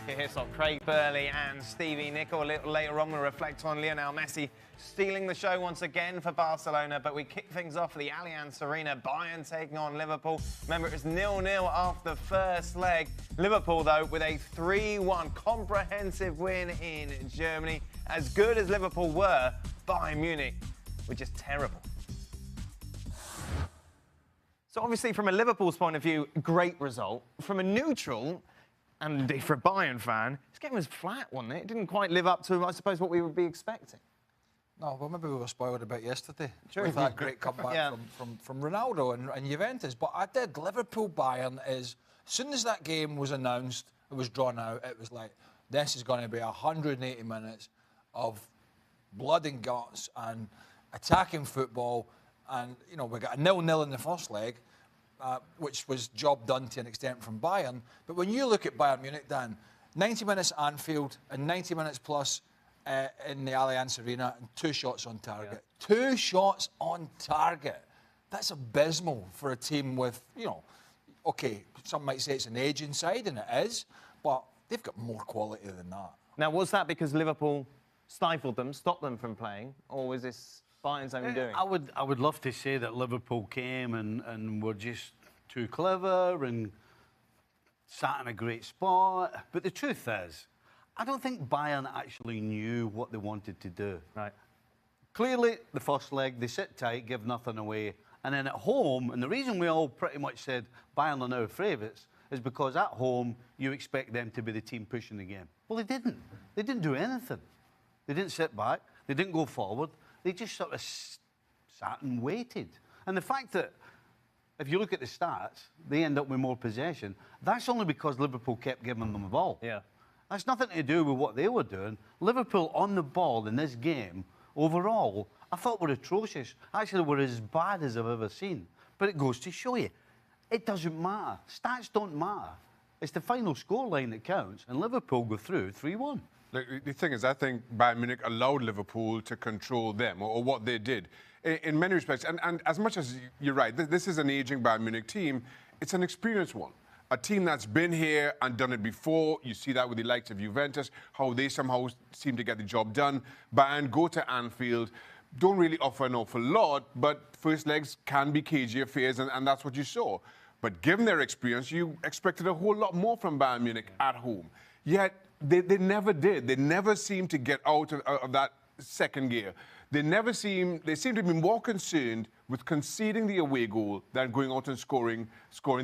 Here, so Craig Burley and Stevie Nicol. A little later on, we'll reflect on Lionel Messi stealing the show once again for Barcelona. But we kick things off at the Allianz Arena. Bayern taking on Liverpool. Remember, it was 0-0 after the first leg. Liverpool, though, with a 3-1 comprehensive win in Germany. As good as Liverpool were, Bayern Munich were just terrible. So obviously, from a Liverpool's point of view, great result. From a neutral, and indeed for a Bayern fan, this game was flat, wasn't it? It didn't quite live up to, I suppose, what we would be expecting. No, well, maybe we were spoiled a bit yesterday. True. With that great comeback from Ronaldo and Juventus. But I did. Liverpool-Bayern is, as soon as that game was announced, it was drawn out, it was like, this is going to be 180 minutes of blood and guts and attacking football. And, you know, we got a 0-0 in the first leg, which was job done to an extent from Bayern. But when you look at Bayern Munich, Dan, 90 minutes at Anfield and 90 minutes plus in the Allianz Arena and 2 shots on target. Yeah. 2 shots on target. That's abysmal for a team with, you know, OK, some might say it's an aging side, and it is, but they've got more quality than that. Now, was that because Liverpool stifled them, stopped them from playing, or was this Bayern's own doing? I would love to say that Liverpool came and were just too clever and sat in a great spot. But the truth is, I don't think Bayern actually knew what they wanted to do. Right. Clearly, the first leg, they sit tight, give nothing away. And then at home, and the reason we all pretty much said Bayern are now favourites is because at home, you expect them to be the team pushing the game. Well, they didn't. They didn't do anything. They didn't sit back. They didn't go forward. They just sort of sat and waited. And the fact that, if you look at the stats, they end up with more possession, that's only because Liverpool kept giving them the ball. Yeah. That's nothing to do with what they were doing. Liverpool on the ball in this game, overall, I thought were atrocious. Actually, were as bad as I've ever seen. But it goes to show you, it doesn't matter. Stats don't matter. It's the final scoreline that counts, and Liverpool go through 3-1. Look, the thing is, I think Bayern Munich allowed Liverpool to control them, or what they did, in many respects. And as much as you're right, this is an aging Bayern Munich team, it's an experienced one. A team that's been here and done it before. You see that with the likes of Juventus, how they somehow seem to get the job done. Bayern go to Anfield, don't really offer an awful lot, but first legs can be cagey affairs, and that's what you saw. But given their experience, you expected a whole lot more from Bayern Munich at home. Yet, they never did. They never seemed to get out of that second gear. They seem to be more concerned with conceding the away goal than going out and scoring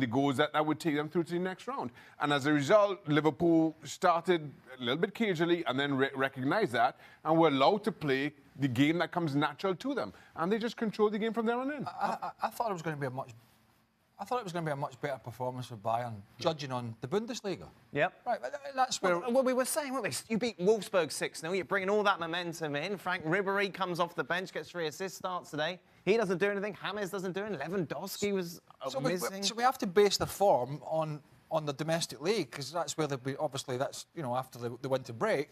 the goals that would take them through to the next round. And as a result, Liverpool started a little bit cagely and then recognized that and were allowed to play the game that comes natural to them. And they just controlled the game from there on in. I thought it was going to be a much better performance for Bayern, judging on the Bundesliga. Yep. Right, that's where... Well, we were saying, weren't we? You beat Wolfsburg 6-0, you're bringing all that momentum in. Frank Ribery comes off the bench, gets 3 assist starts today. He doesn't do anything, James doesn't do anything, Lewandowski was missing. So we have to base the form on the domestic league, because that's where they've been, obviously, that's, you know, after the winter break,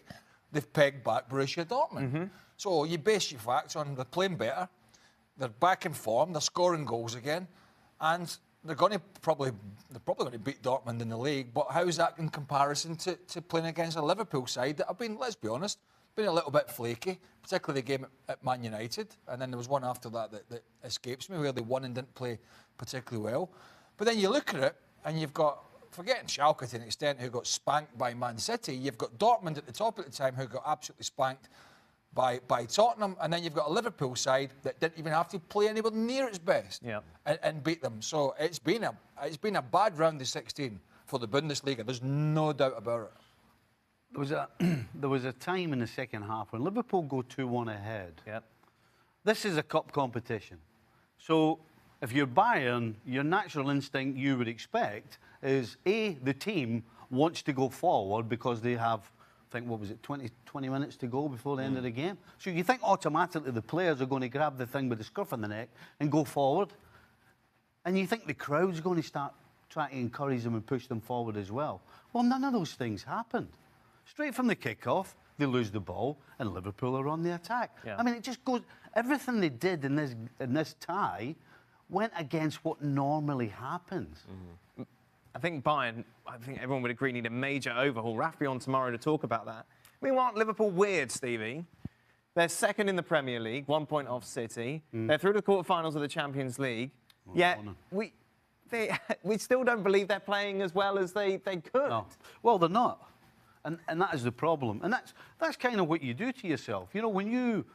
they've pegged back Borussia Dortmund. Mm-hmm. So you base your facts on they're playing better, they're back in form, they're scoring goals again, and they're probably going to beat Dortmund in the league, but how is that in comparison to playing against a Liverpool side that have been, let's be honest, been a little bit flaky, particularly the game at Man United, and then there was one after that escapes me where they won and didn't play particularly well. But then you look at it and you've got, forgetting Schalke to an extent, who got spanked by Man City, you've got Dortmund at the top at the time who got absolutely spanked by Tottenham, and then you've got a Liverpool side that didn't even have to play anywhere near its best and beat them. So it's been a bad round of 16 for the Bundesliga. There's no doubt about it. There was a time in the second half when Liverpool go 2-1 ahead. Yep. This is a cup competition. So if you're Bayern, your natural instinct you would expect is, A, the team wants to go forward because they have, I think, what was it, 20 minutes to go before the end of the game. So you think automatically the players are going to grab the thing with the scruff of the neck and go forward. And you think the crowd's going to start trying to encourage them and push them forward as well. Well, none of those things happened. Straight from the kick-off, they lose the ball, and Liverpool are on the attack. Yeah. I mean, it just goes... Everything they did in this tie went against what normally happens. Mm-hmm. I think Bayern, I think everyone would agree, need a major overhaul. Raf be on tomorrow to talk about that. Meanwhile, Liverpool weird, Stevie. They're second in the Premier League, 1 point off City. They're through the quarterfinals of the Champions League. Yet we still don't believe they're playing as well as they could. No. Well, they're not. And that is the problem. And that's kind of what you do to yourself. You know, when you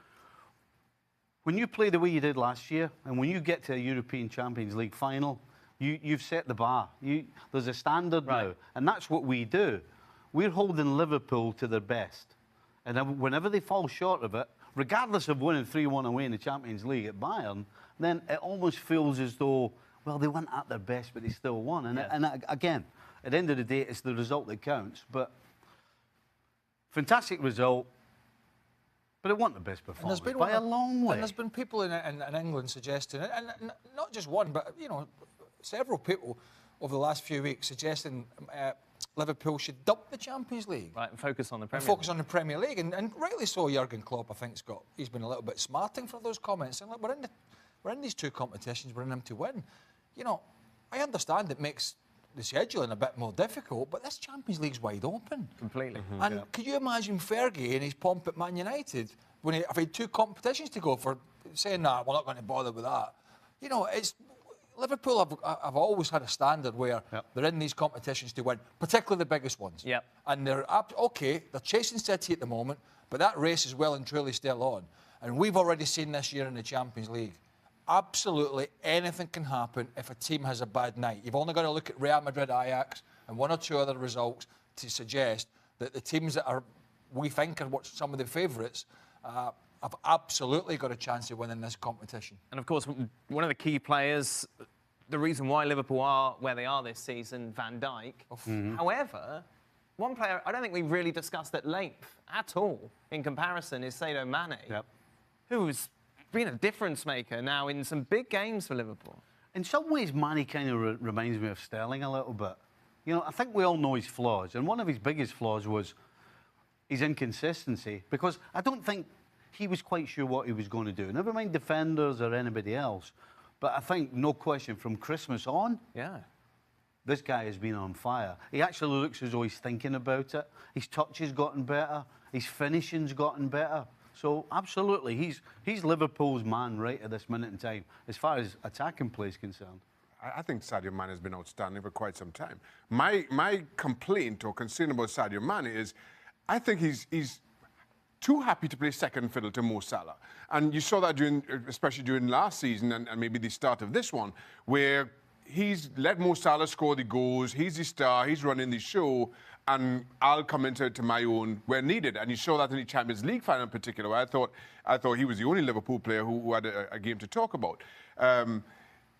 play the way you did last year, and when you get to a European Champions League final, you've set the bar. There's a standard now, and that's what we do. We're holding Liverpool to their best. And then whenever they fall short of it, regardless of winning 3-1 away in the Champions League at Bayern, then it almost feels as though, well, they weren't at their best, but they still won. And again, at the end of the day, it's the result that counts. But fantastic result. But it wasn't the best performance by a long way. And there's been people in England suggesting, and not just one, but several people over the last few weeks suggesting Liverpool should dump the Champions League. Right, and focus on the Premier League. Focus on the Premier League, and rightly so. Jurgen Klopp, I think, he's been a little bit smarting for those comments. And look, we're in these two competitions, we're in them to win. You know, I understand it makes the scheduling a bit more difficult, but this Champions League's wide open. Completely. And could you imagine Fergie and his pomp at Man United when he had two competitions to go for, saying, nah, we're not going to bother with that? You know, Liverpool have always had a standard where they're in these competitions to win, particularly the biggest ones. Yep. And they're chasing City at the moment, but that race is well and truly still on. And we've already seen this year in the Champions League, absolutely anything can happen if a team has a bad night. You've only got to look at Real Madrid, Ajax, and one or two other results to suggest that the teams that we think are some of the favourites have absolutely got a chance of winning this competition. And of course, one of the key players, the reason why Liverpool are where they are this season, Van Dijk. However, one player I don't think we've really discussed at length at all in comparison is Sadio Mané, who's been a difference maker now in some big games for Liverpool. In some ways, Mané kind of reminds me of Sterling a little bit. You know, I think we all know his flaws, and one of his biggest flaws was his inconsistency, because I don't think he was quite sure what he was going to do. Never mind defenders or anybody else, but I think, no question, from Christmas on, this guy has been on fire. He actually looks as though he's thinking about it. His touch has gotten better. His finishing's gotten better. So, absolutely, he's Liverpool's man right at this minute in time, as far as attacking play is concerned. I think Sadio Mané has been outstanding for quite some time. My complaint or concern about Sadio Mané is I think he's too happy to play second fiddle to Mo Salah. And you saw that especially during last season and maybe the start of this one, where he's let Mo Salah score the goals, he's the star, he's running the show, and I'll come into my own where needed. And you saw that in the Champions League final in particular, where I thought he was the only Liverpool player who had a game to talk about.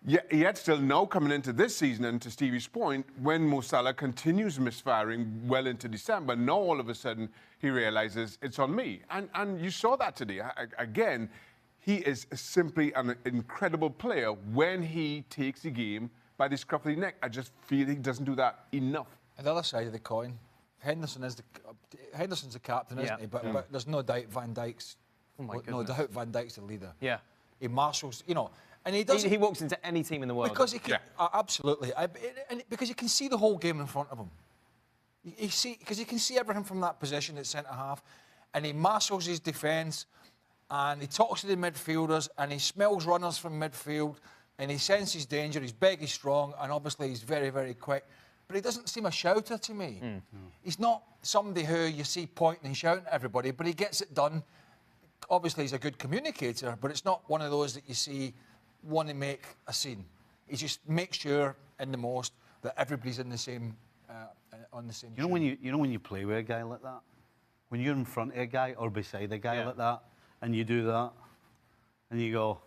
Yet still now coming into this season, and to Stevie's point, when Mo Salah continues misfiring well into December, now all of a sudden he realises it's on me. And you saw that today. Again, he is simply an incredible player when he takes the game by the scruff of the neck. I just feel he doesn't do that enough. On the other side of the coin, Henderson's the captain, isn't he? But there's no doubt Van Dijk's Van Dijk's the leader. Yeah. He marshals, you know, and he does. He walks into any team in the world. Because he can, absolutely, because you can see the whole game in front of him. Because you can see everything from that position at centre half, and he marshals his defence, and he talks to the midfielders, and he smells runners from midfield, and he senses danger. He's big, he's strong, and obviously he's very, very quick. But he doesn't seem a shouter to me. He's not somebody who you see pointing and shouting at everybody, but he gets it done. Obviously, he's a good communicator, but it's not one of those that you see want to make a scene. He just makes sure, in the most, that everybody's in the same on the same. You know when you play with a guy like that, when you're in front of a guy or beside a guy like that, and you do that, and you go,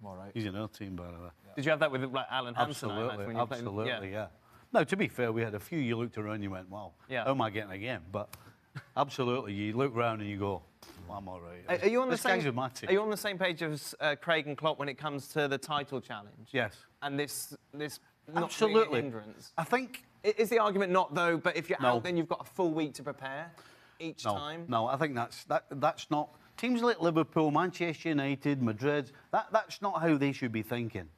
"All right." He's in our team, by the way. Did you have that with like Alan Hansen? Absolutely, yeah. Now, to be fair, we had a few. You looked around, you went, "Wow, how am I getting a game?" But absolutely, you look around and you go, "I'm all right." Are you on the same? Guys with my team. Are you on the same page as Craig and Klopp when it comes to the title challenge? Yes. And this absolutely not hindrance. I think is the argument not though. But if you're out, then you've got a full week to prepare each time. No, I think that's not. Teams like Liverpool, Manchester United, Madrid. That's not how they should be thinking.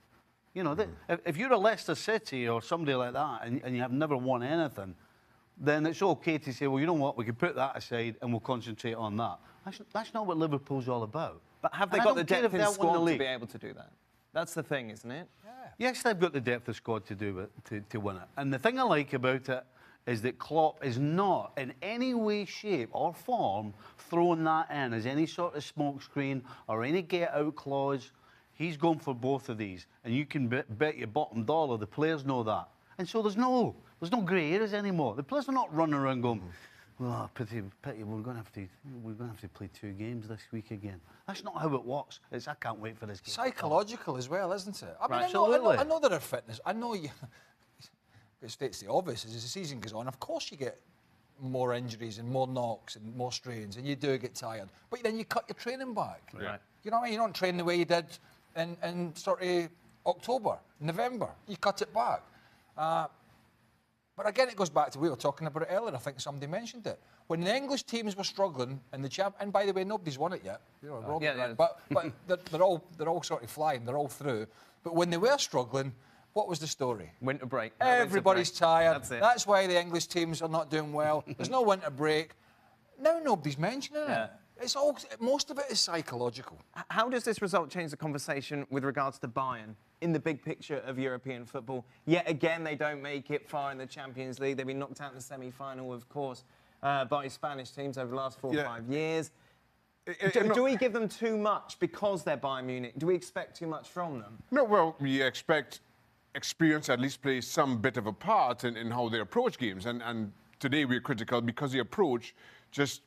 You know, if you're a Leicester City or somebody like that and you have never won anything, then it's okay to say, well, you know what, we can put that aside and we'll concentrate on that. That's not what Liverpool's all about. But have they got the depth in squad to be able to do that? That's the thing, isn't it? Yeah. Yes, they've got the depth of squad to do it, to win it. And the thing I like about it is that Klopp is not in any way, shape or form throwing that in as any sort of smokescreen or any get-out clause. He's going for both of these. And you can bet your bottom dollar the players know that. And so there's no grey areas anymore. The players are not running around going, oh, pity, we're going to have to play 2 games this week again. That's not how it works. I can't wait for this game. Psychological as well, isn't it? I mean, Absolutely. I know there are fitness. I know you. It states the obvious. As the season goes on, of course you get more injuries and more knocks and more strains, and you do get tired. But then you cut your training back. Right. You know what I mean? You don't train the way you did in sort of October, November. You cut it back. But again, it goes back to, we were talking about it earlier, I think somebody mentioned it. When the English teams were struggling in the and by the way, nobody's won it yet. You know, yeah. But they're all sort of flying, they're all through. But when they were struggling, what was the story? Winter break. Everybody's tired. That's it. That's why the English teams are not doing well. There's no winter break. Now nobody's mentioning it. It's all, most of it is psychological. How does this result change the conversation with regards to Bayern in the big picture of European football? Yet again, they don't make it far in the Champions League. They've been knocked out in the semi-final, of course, by Spanish teams over the last 4 or 5 years. Do we give them too much because they're Bayern Munich? Do we expect too much from them? No, well, we expect experience at least plays some bit of a part in how they approach games. And today we're critical because the approach just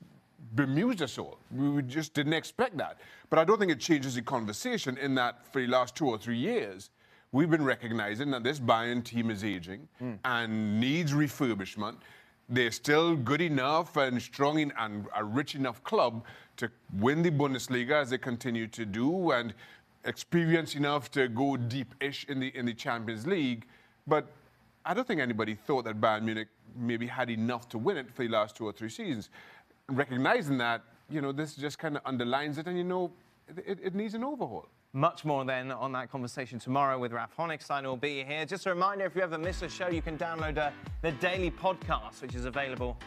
bemused us all. We just didn't expect that. But I don't think it changes the conversation in that for the last 2 or 3 years, we've been recognizing that this Bayern team is aging and needs refurbishment. They're still good enough and strong and a rich enough club to win the Bundesliga as they continue to do, and experienced enough to go deep-ish in the Champions League. But I don't think anybody thought that Bayern Munich maybe had enough to win it for the last 2 or 3 seasons. Recognizing that, you know, this just kind of underlines it, and, you know, it needs an overhaul. Much more then on that conversation tomorrow with Ralph Honigstein will be here. Just a reminder, if you ever miss a show, you can download the daily podcast, which is available